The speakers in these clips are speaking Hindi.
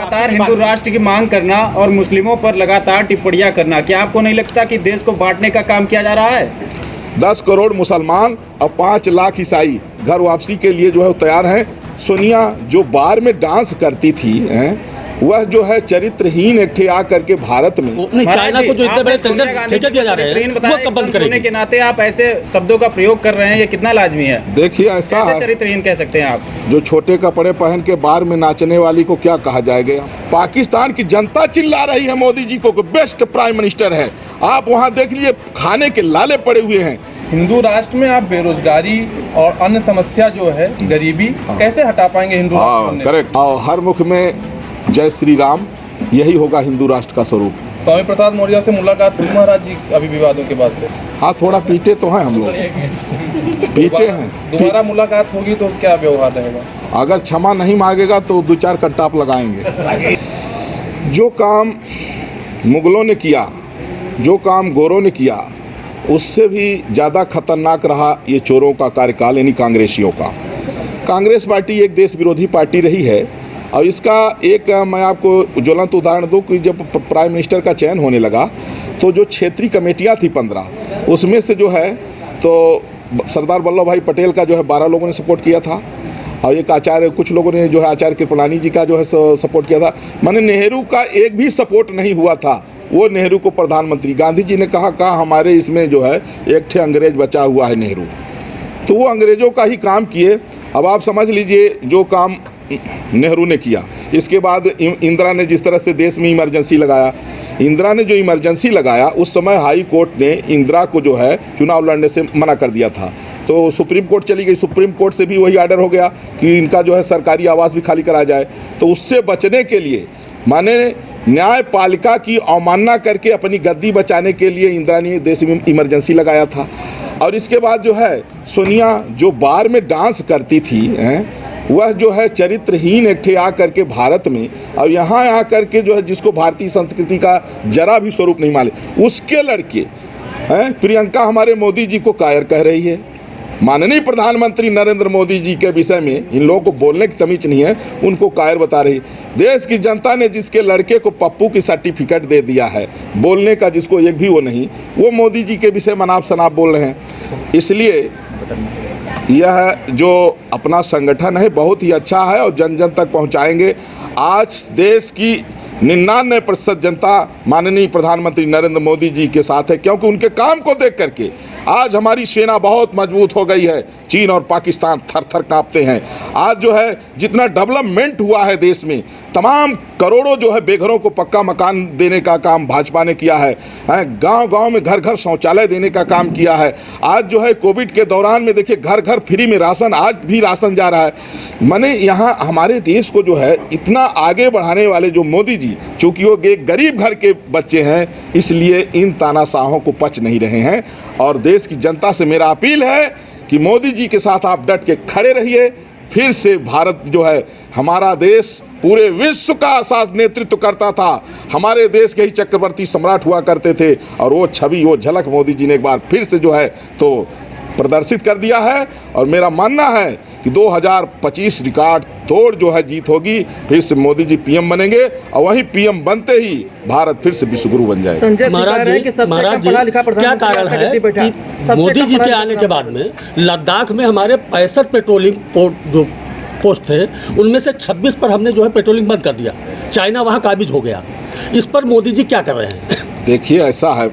लगातार हिंदू राष्ट्र की मांग करना और मुस्लिमों पर लगातार टिप्पणियां करना, क्या आपको नहीं लगता कि देश को बांटने का काम किया जा रहा है? 10 करोड़ मुसलमान और 5 लाख ईसाई घर वापसी के लिए जो है तैयार हैं। सोनिया जो बार में डांस करती थी वह जो है चरित्रहीन एक ठे आ करके भारत में नहीं, चाइना को जो इतने बड़े ठेके दिया जा रहे हैं वो कब बंद करेंगे? के नाते आप ऐसे शब्दों का प्रयोग कर रहे हैं, ये कितना लाजमी है? देखिए ऐसा है, चरित्रहीन कह सकते हैं आप? जो छोटे कपड़े पहन के बार में नाचने वाली को क्या कहा जाएगा? पाकिस्तान की जनता चिल्ला रही है मोदी जी को बेस्ट प्राइम मिनिस्टर है। आप वहाँ देख लीजिए, खाने के लाले पड़े हुए हैं। हिंदू राष्ट्र में आप बेरोजगारी और अन्य समस्या जो है गरीबी कैसे हटा पाएंगे हिंदू राष्ट्र? करेक्ट। और हर मुख में जय श्री राम, यही होगा हिंदू राष्ट्र का स्वरूप। स्वामी प्रसाद मौर्य से मुलाकात हुई महाराज जी अभी विवादों के बाद से? हाँ, थोड़ा पीटे तो हैं हम लोग, पीटे हैं। दोबारा मुलाकात होगी तो क्या व्यवहार रहेगा? अगर क्षमा नहीं मांगेगा तो 2-4 कट्टाप लगाएंगे। जो काम मुगलों ने किया, जो काम गोरों ने किया, उससे भी ज़्यादा खतरनाक रहा ये चोरों का कार्यकाल, यानी कांग्रेसियों का। कांग्रेस पार्टी एक देश विरोधी पार्टी रही है और इसका एक मैं आपको ज्वलंत उदाहरण दूं कि जब प्राइम मिनिस्टर का चयन होने लगा तो जो क्षेत्रीय कमेटियां थी 15, उसमें से जो है तो सरदार वल्लभ भाई पटेल का जो है 12 लोगों ने सपोर्ट किया था और एक आचार्य, कुछ लोगों ने जो है आचार्य कृपलानी जी का जो है सपोर्ट किया था। माने नेहरू का एक भी सपोर्ट नहीं हुआ था। वो नेहरू को प्रधानमंत्री, गांधी जी ने कहा हमारे इसमें जो है एक ठे अंग्रेज बचा हुआ है नेहरू, तो वो अंग्रेज़ों का ही काम किए। अब आप समझ लीजिए जो काम नेहरू ने किया। इसके बाद इंदिरा ने जिस तरह से देश में इमरजेंसी लगाया, इंदिरा ने जो इमरजेंसी लगाया उस समय हाई कोर्ट ने इंदिरा को जो है चुनाव लड़ने से मना कर दिया था, तो सुप्रीम कोर्ट चली गई। सुप्रीम कोर्ट से भी वही आर्डर हो गया कि इनका जो है सरकारी आवास भी खाली कराया जाए। तो उससे बचने के लिए, माने न्यायपालिका की अवमानना करके अपनी गद्दी बचाने के लिए इंदिरा ने देश में इमरजेंसी लगाया था। और इसके बाद जो है सोनिया जो बार में डांस करती थी वह जो है चरित्रहीन एक ठे आ करके भारत में, और यहाँ आ करके जो है जिसको भारतीय संस्कृति का जरा भी स्वरूप नहीं माने, उसके लड़के प्रियंका हमारे मोदी जी को कायर कह रही है। माननीय प्रधानमंत्री नरेंद्र मोदी जी के विषय में इन लोगों को बोलने की तमीज नहीं है, उनको कायर बता रही। देश की जनता ने जिसके लड़के को पप्पू की सर्टिफिकेट दे दिया है, बोलने का जिसको एक भी वो नहीं, वो मोदी जी के विषय मनाप शनाप बोल रहे हैं। इसलिए यह जो अपना संगठन है बहुत ही अच्छा है और जन जन तक पहुंचाएंगे। आज देश की 99% जनता माननीय प्रधानमंत्री नरेंद्र मोदी जी के साथ है, क्योंकि उनके काम को देख करके आज हमारी सेना बहुत मजबूत हो गई है। चीन और पाकिस्तान थर थर कांपते हैं। आज जो है जितना डेवलपमेंट हुआ है देश में, तमाम करोड़ों जो है बेघरों को पक्का मकान देने का काम भाजपा ने किया है। गांव-गांव में घर घर शौचालय देने का काम किया है। आज जो है कोविड के दौरान में देखिए घर घर फ्री में राशन, आज भी राशन जा रहा है। माने यहाँ हमारे देश को जो है इतना आगे बढ़ाने वाले जो मोदी जी, चूँकि वो एक गरीब घर के बच्चे हैं, इसलिए इन तानाशाहों को पच नहीं रहे हैं। और देश की जनता से मेरा अपील है कि मोदी जी के साथ आप डट के खड़े रहिए। फिर से भारत जो है, हमारा देश पूरे विश्व का साथ नेतृत्व करता था। हमारे देश के ही चक्रवर्ती सम्राट हुआ करते थे और वो छवि, वो झलक मोदी जी ने एक बार फिर से जो है तो प्रदर्शित कर दिया है। और मेरा मानना है कि 2025 रिकॉर्ड तोड़ जो है जीत होगी, फिर से मोदी जी पीएम बनेंगे और वहीं पीएम बनते ही भारत फिर से विश्वगुरु बन जाएगा। महाराज जी क्या कारण है कि मोदी जी के आने के बाद में लद्दाख में हमारे 65 पेट्रोलिंग जो पोस्ट थे उनमें से 26 पर हमने जो है पेट्रोलिंग बंद कर दिया, चाइना वहाँ काबिज हो गया। इस पर मोदी जी क्या कर रहे हैं? देखिए ऐसा है,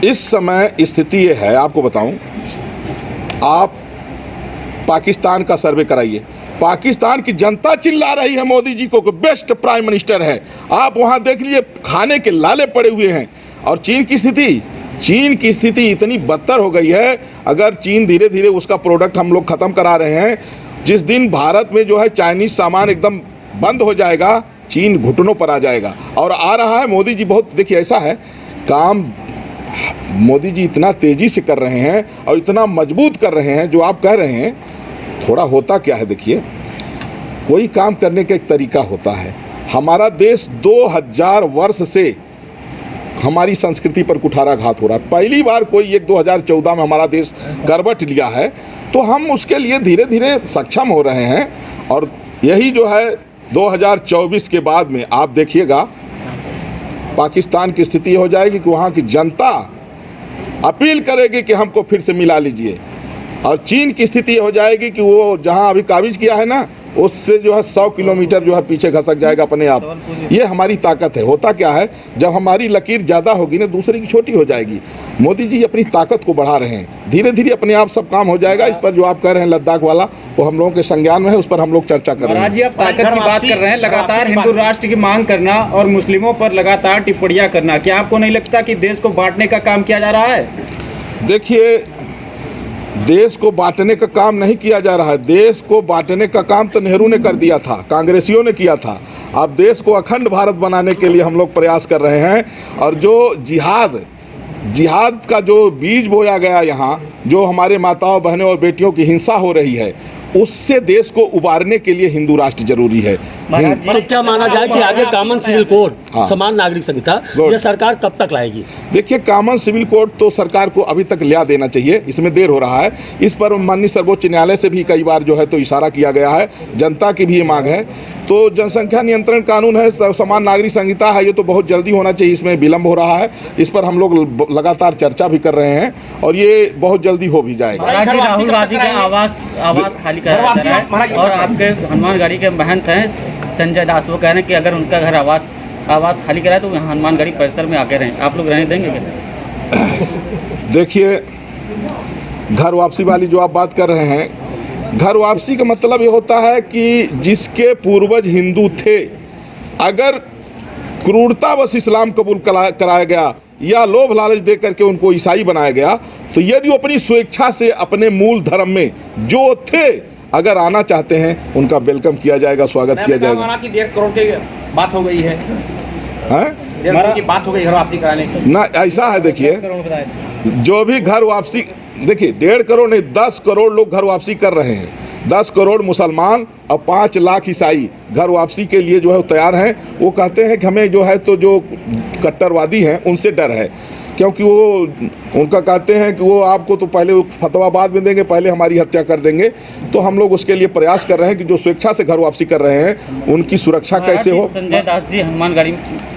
इस समय स्थिति ये है, आपको बताऊं, आप पाकिस्तान का सर्वे कराइए, पाकिस्तान की जनता चिल्ला रही है मोदी जी को बेस्ट प्राइम मिनिस्टर है। आप वहाँ देख लीजिए, खाने के लाले पड़े हुए हैं। और चीन की स्थिति इतनी बदतर हो गई है, अगर चीन धीरे धीरे उसका प्रोडक्ट हम लोग ख़त्म करा रहे हैं, जिस दिन भारत में जो है चाइनीज़ सामान एकदम बंद हो जाएगा, चीन घुटनों पर आ जाएगा। और आ रहा है मोदी जी बहुत, देखिए ऐसा है काम मोदी जी इतना तेज़ी से कर रहे हैं और इतना मजबूत कर रहे हैं, जो आप कह रहे हैं थोड़ा होता क्या है, देखिए कोई काम करने का एक तरीका होता है। हमारा देश 2000 वर्ष से हमारी संस्कृति पर कुठाराघात हो रहा है। पहली बार कोई एक 2014 में हमारा देश करवट लिया है, तो हम उसके लिए धीरे धीरे सक्षम हो रहे हैं। और यही जो है 2024 के बाद में आप देखिएगा पाकिस्तान की स्थिति हो जाएगी कि वहाँ की जनता अपील करेगी कि हमको फिर से मिला लीजिए, और चीन की स्थिति हो जाएगी कि वो जहाँ अभी काबिज किया है ना, उससे जो है 100 किलोमीटर जो है पीछे खसक जाएगा अपने आप। ये हमारी ताकत है। होता क्या है, जब हमारी लकीर ज़्यादा होगी ना, दूसरे की छोटी हो जाएगी। मोदी जी अपनी ताकत को बढ़ा रहे हैं, धीरे धीरे अपने आप सब काम हो जाएगा। इस पर जो आप कह रहे हैं लद्दाख वाला, वो हम लोगों के संज्ञान में है, उस पर हम लोग चर्चा कर रहे हैं। महाराज जी, आप ताकत की बात कर रहे हैं, लगातार हिंदू राष्ट्र की मांग करना और मुस्लिमों पर लगातार टिप्पणियां करना, क्या आपको नहीं लगता कि देश को बांटने का काम किया जा रहा है? देखिए, देश को बांटने का काम नहीं किया जा रहा है। देश को बांटने का काम तो नेहरू ने कर दिया था, कांग्रेसियों ने किया था। अब देश को अखंड भारत बनाने के लिए हम लोग प्रयास कर रहे हैं। और जो जिहाद का जो बीज बोया गया यहाँ, जो हमारे माताओं बहनों और बेटियों की हिंसा हो रही है, उससे देश को उबारने के लिए हिंदू राष्ट्र जरूरी है। तो क्या माना जाए कि आगे कॉमन सिविल कोड, समान नागरिक संहिता, ये सरकार कब तक लाएगी? देखिए, कॉमन सिविल कोड तो सरकार को अभी तक लिया देना चाहिए, इसमें देर हो रहा है। इस पर माननीय सर्वोच्च न्यायालय से भी कई बार जो है तो इशारा किया गया है, जनता की भी ये मांग है। तो जनसंख्या नियंत्रण कानून है, समान नागरिक संहिता है, ये तो बहुत जल्दी होना चाहिए, इसमें विलम्ब हो रहा है। इस पर हम लोग लगातार चर्चा भी कर रहे हैं और ये बहुत जल्दी हो भी जाएगा। राहुल गांधी का आवास खाली कराया जा रहा है, और आपके हनुमानगढ़ी के महंत हैं संजय दास, वो कह रहे हैं कि अगर उनका घर आवास खाली कराए तो हनुमानगढ़ी परिसर में आके रहें, आप लोग रहने देंगे क्या? देखिए, घर वापसी वाली जो आप बात कर रहे हैं, घर वापसी का मतलब ये होता है कि जिसके पूर्वज हिंदू थे, अगर क्रूरतावश इस्लाम कबूल कराया गया या लोभ लालच दे करके उनको ईसाई बनाया गया, तो यदि वो अपनी स्वेच्छा से अपने मूल धर्म में जो थे अगर आना चाहते हैं, उनका वेलकम किया जाएगा, स्वागत किया जाएगा। कि 1.5 करोड़ की बात हो गई है, 1.5 करोड़ की बात हो गई घर वापसी कराने की। ना, ऐसा है, देखिए, जो भी घर वापसी, देखिए 1.5 करोड़ नहीं, 10 करोड़ लोग घर वापसी कर रहे हैं। 10 करोड़ मुसलमान और 5 लाख ईसाई घर वापसी के लिए जो है तैयार हैं। वो कहते हैं कि हमें जो है तो जो कट्टरवादी हैं उनसे डर है, क्योंकि वो उनका कहते हैं कि वो आपको तो पहले फतवा बाद में देंगे, पहले हमारी हत्या कर देंगे। तो हम लोग उसके लिए प्रयास कर रहे हैं कि जो स्वेच्छा से घर वापसी कर रहे हैं उनकी सुरक्षा कैसे हो। संजय दास जी हनुमानगढ़ी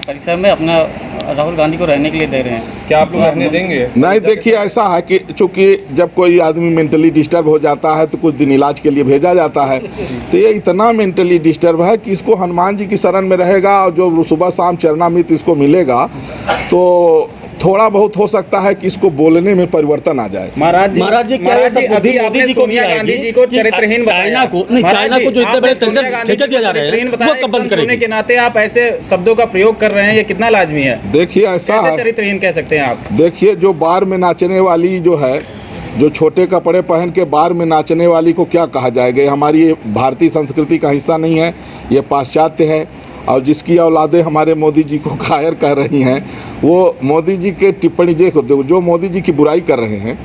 परिसर में अपना राहुल गांधी को रहने के लिए दे रहे हैं, क्या आप लोग रहने देंगे? नहीं, देखिए, ऐसा है कि चूंकि जब कोई आदमी मेंटली डिस्टर्ब हो जाता है तो कुछ दिन इलाज के लिए भेजा जाता है। तो ये इतना मेंटली डिस्टर्ब है कि इसको हनुमान जी की शरण में रहेगा और जो सुबह शाम चरणामृत इसको मिलेगा तो थोड़ा बहुत हो सकता है कि इसको बोलने में परिवर्तन आ जाए। महाराज जी, क्या ऐसा बुद्धि मोदी जी को भी गांधी जी को चरित्रहीन चाइना को जो इतने बड़े ठेके दिया जा रहे हैं वो कब बंद करेंगे? के नाते आप ऐसे शब्दों का प्रयोग कर रहे हैं, ये कितना लाजमी है? देखिए, ऐसा है, चरित्रहीन कह सकते हैं आप। देखिए, जो बार में नाचने वाली जो है, जो छोटे कपड़े पहन के बार में नाचने वाली को क्या कहा जाएगा? ये हमारी भारतीय संस्कृति का हिस्सा नहीं है, ये पाश्चात्य है। और जिसकी औलादें हमारे मोदी जी को कायर कह रही हैं, वो मोदी जी के टिप्पणी जो मोदी जी की बुराई कर रहे हैं,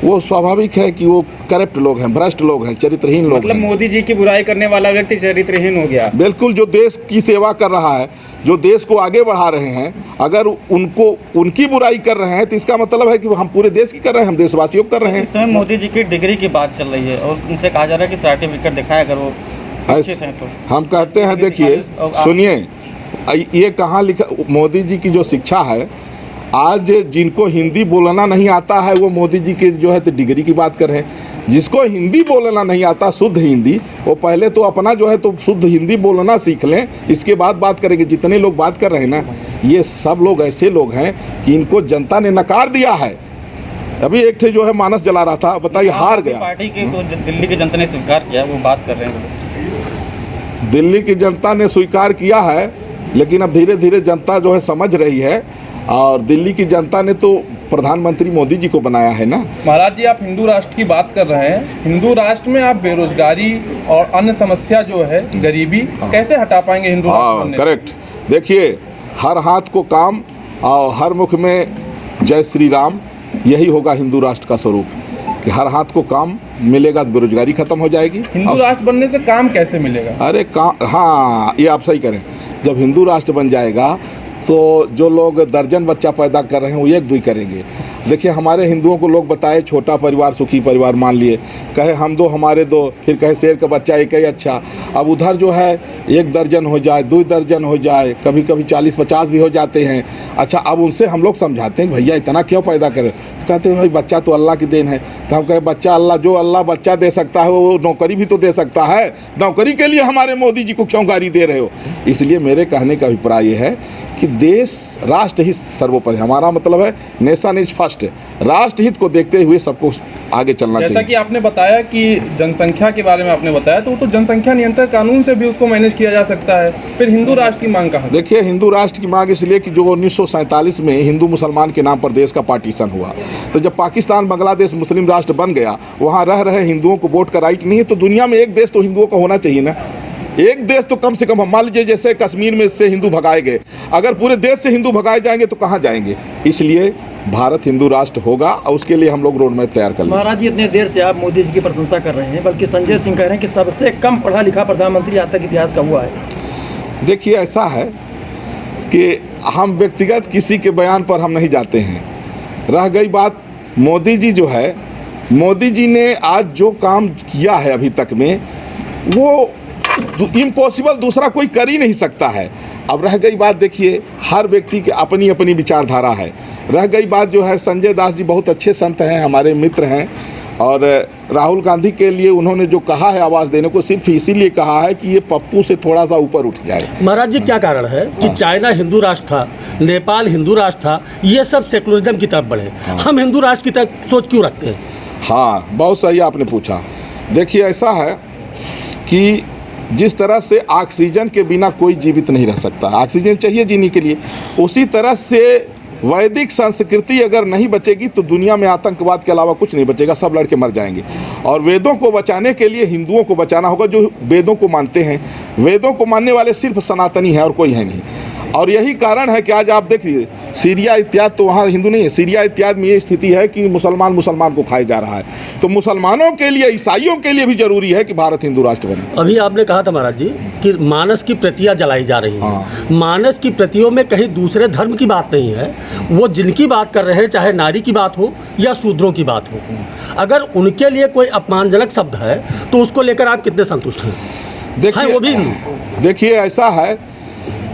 वो स्वाभाविक है कि वो करप्ट लोग हैं, भ्रष्ट लोग हैं, चरित्रहीन लोग हैं। मतलब मोदी जी की बुराई करने वाला व्यक्ति चरित्रहीन हो गया? बिल्कुल, जो देश की सेवा कर रहा है, जो देश को आगे बढ़ा रहे हैं, अगर उनकी बुराई कर रहे हैं तो इसका मतलब है कि हम पूरे देश की कर रहे हैं, हम देशवासियों को कर रहे हैं। इस समय मोदी जी की डिग्री की बात चल रही है और उनसे कहा जा रहा है कि सर्टिफिकेट दिखाएं अगर वो शिक्षित हैं तो। हम कहते हैं, देखिए, सुनिए, ये कहाँ लिखा? मोदी जी की जो शिक्षा है, आज जिनको हिंदी बोलना नहीं आता है वो मोदी जी के जो है तो डिग्री की बात कर रहे हैं। जिसको हिंदी बोलना नहीं आता, शुद्ध हिंदी, वो पहले तो अपना जो है तो शुद्ध हिंदी बोलना सीख लें, इसके बाद बात करेंगे। जितने लोग बात कर रहे हैं ना, ये सब लोग ऐसे लोग हैं कि इनको जनता ने नकार दिया है। अभी एक थे जो है मानस जला रहा था, बताइए, हार गया। पार्टी के दिल्ली की जनता ने स्वीकार किया, वो बात कर रहे हैं। दिल्ली की जनता ने स्वीकार किया है, लेकिन अब धीरे धीरे जनता जो है समझ रही है, और दिल्ली की जनता ने तो प्रधानमंत्री मोदी जी को बनाया है ना। महाराज जी, आप हिंदू राष्ट्र की बात कर रहे हैं, हिंदू राष्ट्र में आप बेरोजगारी और अन्य समस्या जो है, गरीबी, कैसे हटा पाएंगे हिंदू राष्ट्र में? करेक्ट। देखिए, हर हाथ को काम और हर मुख में जय श्री राम, यही होगा हिंदू राष्ट्र का स्वरूप, कि हर हाथ को काम मिलेगा तो बेरोजगारी खत्म हो जाएगी। हिंदू राष्ट्र बनने से काम कैसे मिलेगा? अरे काम, हाँ, ये आप सही करें। जब हिंदू राष्ट्र बन जाएगा तो जो लोग दर्जन बच्चा पैदा कर रहे हैं वो 1-2 करेंगे, देखिए हमारे हिंदुओं को लोग बताए छोटा परिवार सुखी परिवार मान लिए, कहे हम दो हमारे दो, फिर कहे शेर का बच्चा एक ही अच्छा। अब उधर जो है 1 दर्जन हो जाए 2 दर्जन हो जाए, कभी कभी 40-50 भी हो जाते हैं। अच्छा अब उनसे हम लोग समझाते हैं भैया इतना क्यों पैदा करें, तो कहते हैं भाई बच्चा तो अल्लाह की देन है। तो हम कहे बच्चा अल्लाह बच्चा दे सकता है वो नौकरी भी तो दे सकता है, नौकरी के लिए हमारे मोदी जी को क्यों गाली दे रहे हो। इसलिए मेरे कहने का अभिप्राय ये है कि देश राष्ट्र हित सर्वोपरि, हमारा मतलब है नेशन इज फर्स्ट, राष्ट्र हित को देखते हुए सबको आगे चलना चाहिए। जैसा कि आपने बताया कि जनसंख्या के बारे में आपने बताया, तो वो तो जनसंख्या नियंत्रण कानून से भी उसको मैनेज किया जा सकता है, फिर हिंदू राष्ट्र की मांग कहाँ से? देखिए हिंदू राष्ट्र की मांग इसलिए कि जो 1947 में हिंदू मुसलमान के नाम पर देश का पार्टीशन हुआ, तो जब पाकिस्तान बांग्लादेश मुस्लिम राष्ट्र बन गया, वहाँ रह रहे हिंदुओं को वोट का राइट नहीं है, तो दुनिया में एक देश तो हिंदुओं का होना चाहिए ना। एक देश तो कम से कम, मान लीजिए जैसे कश्मीर में से हिंदू भगाए गए, अगर पूरे देश से हिंदू भगाए जाएंगे तो कहाँ जाएंगे। इसलिए भारत हिंदू राष्ट्र होगा और उसके लिए हम लोग रोड मैप तैयार कर लेंगे। महाराज जी इतने देर से आप मोदी जी की प्रशंसा कर रहे हैं, बल्कि संजय सिंह कह रहे हैं कि सबसे कम पढ़ा लिखा प्रधानमंत्री आज तक इतिहास का हुआ है। देखिए ऐसा है कि हम व्यक्तिगत किसी के बयान पर हम नहीं जाते हैं। रह गई बात मोदी जी जो है, मोदी जी ने आज जो काम किया है अभी तक में, वो इम्पॉसिबल दूसरा कोई कर ही नहीं सकता है। अब रह गई बात, देखिए हर व्यक्ति की अपनी अपनी विचारधारा है। रह गई बात जो है, संजय दास जी बहुत अच्छे संत हैं, हमारे मित्र हैं, और राहुल गांधी के लिए उन्होंने जो कहा है आवाज़ देने को, सिर्फ इसीलिए कहा है कि ये पप्पू से थोड़ा सा ऊपर उठ जाए। महाराज जी क्या कारण है कि चाइना हिंदू राष्ट्र था, नेपाल हिंदू राष्ट्र था, ये सब सेकुलरिज्म की तरफ बढ़े, हम हिंदू राष्ट्र की तरफ सोच क्यों रखते हैं? हाँ बहुत सही आपने पूछा। देखिए ऐसा है कि जिस तरह से ऑक्सीजन के बिना कोई जीवित नहीं रह सकता, ऑक्सीजन चाहिए जीने के लिए, उसी तरह से वैदिक संस्कृति अगर नहीं बचेगी तो दुनिया में आतंकवाद के अलावा कुछ नहीं बचेगा, सब लड़के मर जाएंगे। और वेदों को बचाने के लिए हिंदुओं को बचाना होगा, जो वेदों को मानते हैं। वेदों को मानने वाले सिर्फ सनातनी हैं और कोई है नहीं। और यही कारण है कि आज आप देखिए सीरिया इत्यादि, तो वहाँ हिंदू नहीं है, सीरिया इत्यादि में ये स्थिति है कि मुसलमान को खाया जा रहा है। तो मुसलमानों के लिए, ईसाइयों के लिए भी जरूरी है कि भारत हिंदू राष्ट्र बने। अभी आपने कहा था महाराज जी कि मानस की प्रतियां जलाई जा रही हैं। मानस की प्रतियों में कहीं दूसरे धर्म की बात नहीं है, वो जिनकी बात कर रहे हैं, चाहे नारी की बात हो या शूद्रों की बात हो, अगर उनके लिए कोई अपमानजनक शब्द है तो उसको लेकर आप कितने संतुष्ट हैं? देखिए वो भी देखिए ऐसा है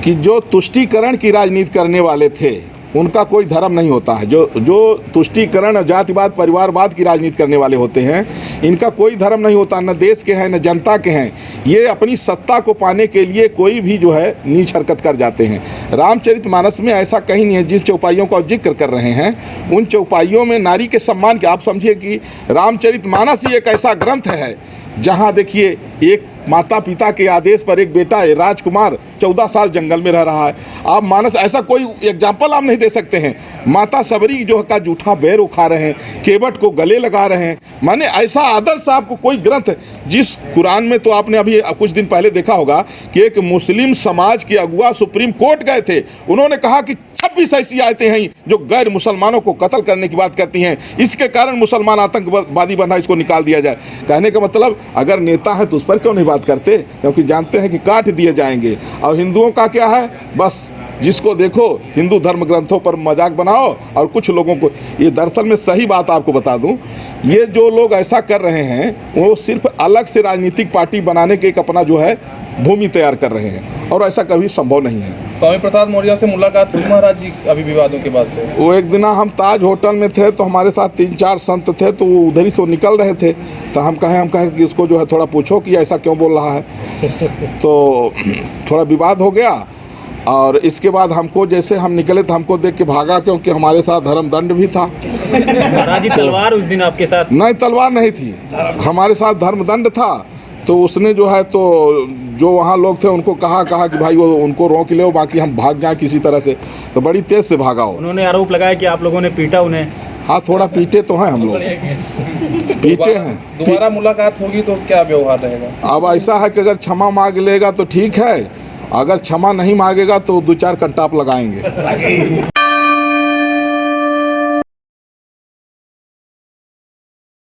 कि जो तुष्टीकरण की राजनीति करने वाले थे उनका कोई धर्म नहीं होता है। जो तुष्टीकरण, जातिवाद, परिवारवाद की राजनीति करने वाले होते हैं, इनका कोई धर्म नहीं होता, न देश के हैं न जनता के हैं। ये अपनी सत्ता को पाने के लिए कोई भी जो है नीच हरकत कर जाते हैं। रामचरितमानस में ऐसा कहीं नहीं है। जिस चौपाइयों का जिक्र कर रहे हैं उन चौपाइयों में नारी के सम्मान के, आप समझिए कि रामचरितमानस ही एक ऐसा ग्रंथ है जहाँ देखिए एक माता पिता के आदेश पर एक बेटा है राजकुमार 14 साल जंगल में रह रहा है। आप मानस ऐसा कोई एग्जाम्पल आप नहीं दे सकते हैं। माता सबरी जो का जूठा बैर उखा रहे हैं, केवट को गले लगा रहे हैं, माने ऐसा आदर्श आपको कोई ग्रंथ, जिस कुरान में तो आपने अभी कुछ दिन पहले देखा होगा कि एक मुस्लिम समाज के अगुआ सुप्रीम कोर्ट गए थे, उन्होंने कहा कि 26 ऐसी आयतें हैं जो गैर मुसलमानों को कत्ल करने की बात करती हैं, इसके कारण मुसलमान आतंकवादी बना, इसको निकाल दिया जाए। कहने का मतलब अगर नेता है तो उस पर क्यों नहीं बात करते, क्योंकि जानते हैं कि काट दिए जाएंगे। और हिंदुओं का क्या है, बस जिसको देखो हिंदू धर्म ग्रंथों पर मजाक बनाओ और कुछ लोगों को, ये दरअसल में सही बात आपको बता दूं, ये जो लोग ऐसा कर रहे हैं वो सिर्फ अलग से राजनीतिक पार्टी बनाने के एक अपना जो है भूमि तैयार कर रहे हैं, और ऐसा कभी संभव नहीं है। स्वामी प्रसाद मौर्य से मुलाकात हुई महाराज जी अभी विवादों के बाद से? वो एक दिन हम ताज होटल में थे तो हमारे साथ 3-4 संत थे, तो वो उधर ही से निकल रहे थे, तो हम कहे कि इसको जो है थोड़ा पूछो कि ऐसा क्यों बोल रहा है। तो थोड़ा विवाद हो गया, और इसके बाद हमको, जैसे हम निकले तो हमको देख के भागा, क्योंकि हमारे साथ धर्म दंड भी था। महाराज जी तलवार उस दिन आपके साथ? नहीं, तलवार नहीं थी, हमारे साथ धर्म दंड था। तो उसने जो है, तो जो वहाँ लोग थे उनको कहा कि भाई वो उनको रोक ले, बाकी हम भाग जाएं किसी तरह से, तो बड़ी तेज से भागा हो। उन्होंने आरोप लगाया कि आप लोगों ने पीटा उन्हें। हाँ, थोड़ा पीटे तो हैं हम लोग, पीटे हैं। दोबारा मुलाकात होगी तो क्या व्यवहार रहेगा? अब ऐसा है कि अगर क्षमा मांग लेगा तो ठीक है, अगर क्षमा नहीं मांगेगा तो 2-4 कंटाप लगाएंगे।